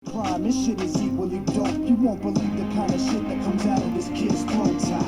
Prime, this shit is equally dope. You won't believe the kind of shit that comes out of this kid's throat top.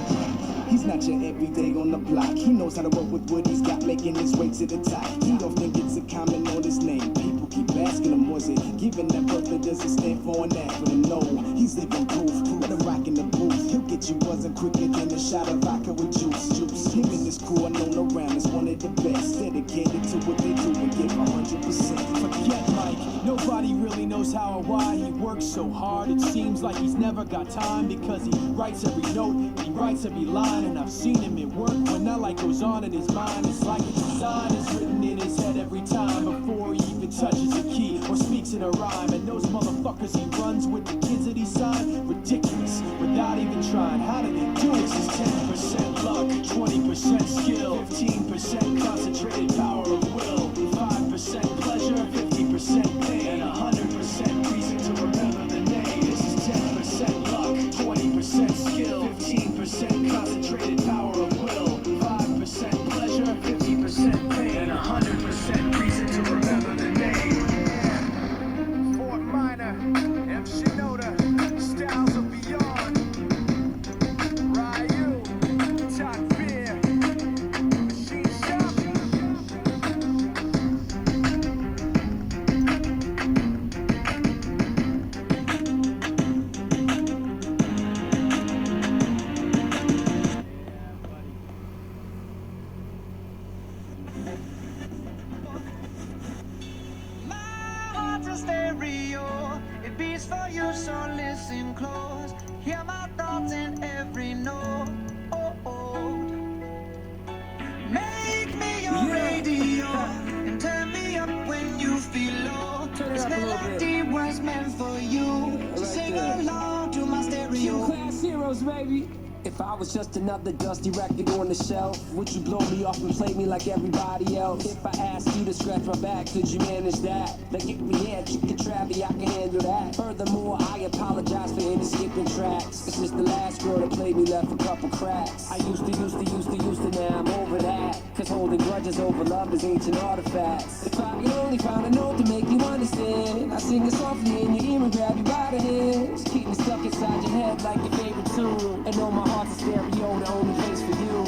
He's not your everyday on the block. He knows how to work with what he's got, making his way to the top. He don't think it's a comment on his name. People keep asking him, was it given that birth that doesn't stand for an acronym? No, he's living proof. Let him rock in the booth. He'll get you buzzing quicker than a shot of vodka with juice. Him and his crew are known around as one of the best. Dedicated to what they do and give 100%. Forget Mike, nobody really knows how or why he works so hard. It seems like he's never got time because he writes every note, he writes every line, and I've seen him at work when that light goes on in his mind. It's like a design is written in his head every time before he even touches a key or speaks in a rhyme. And those motherfuckers he runs with, the kids that he signed, ridiculous, without even trying. How did they do it? This is 10% luck, 20% skill, 15% concentrated power of will, 5% pleasure, 50% pain, and 100% reason to remember the name. This is 10% luck, 20% skill, 15% concentrated power of will, 5% pleasure, 50% pain, and 100% reason to remember the name. Fort Minor, MC Noda, Styles of Beyond, Ryu, Top Beer, Machine Shop. Stereo, it beats for you, so listen close. Hear my thoughts in every note. Oh, oh. Make me your radio and turn me up when you feel low. This melody was meant for you. So sing along to my stereo. Class heroes, baby. If I was just another dusty record on the shelf, would you blow me off and play me like everybody else? If I asked you to scratch my back, could you manage that? Like if we had chicken Travie, I can handle that. Furthermore, I apologize for any skipping tracks. It's just the last girl that played me left a couple cracks. I used to, now I'm over that. Cause holding grudges over love is ancient artifacts. If I could only find a note to make you understand, I sing it softly in your ear and grab you by the hands. Keep me stuck inside your head like your favorite tune. And know my heart's a stereo, the only place for you.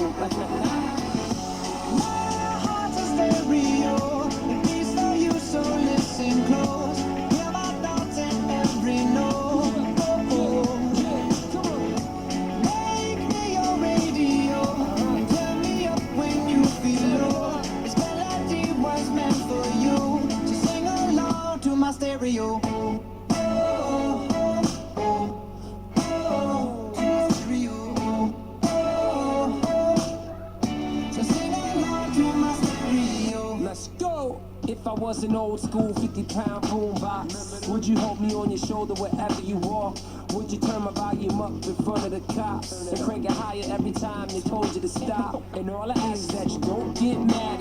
My heart's a stereo, it beats for you, so listen close. Hear my thoughts in every note. Oh, oh. Make me your radio and turn me up when you feel low. This melody was meant for you, so sing along to my stereo. If I was an old school 50-pound boombox, would you hold me on your shoulder wherever you walk? Would you turn my volume up in front of the cops and crank it higher every time they told you to stop? And all I ask is that you don't get mad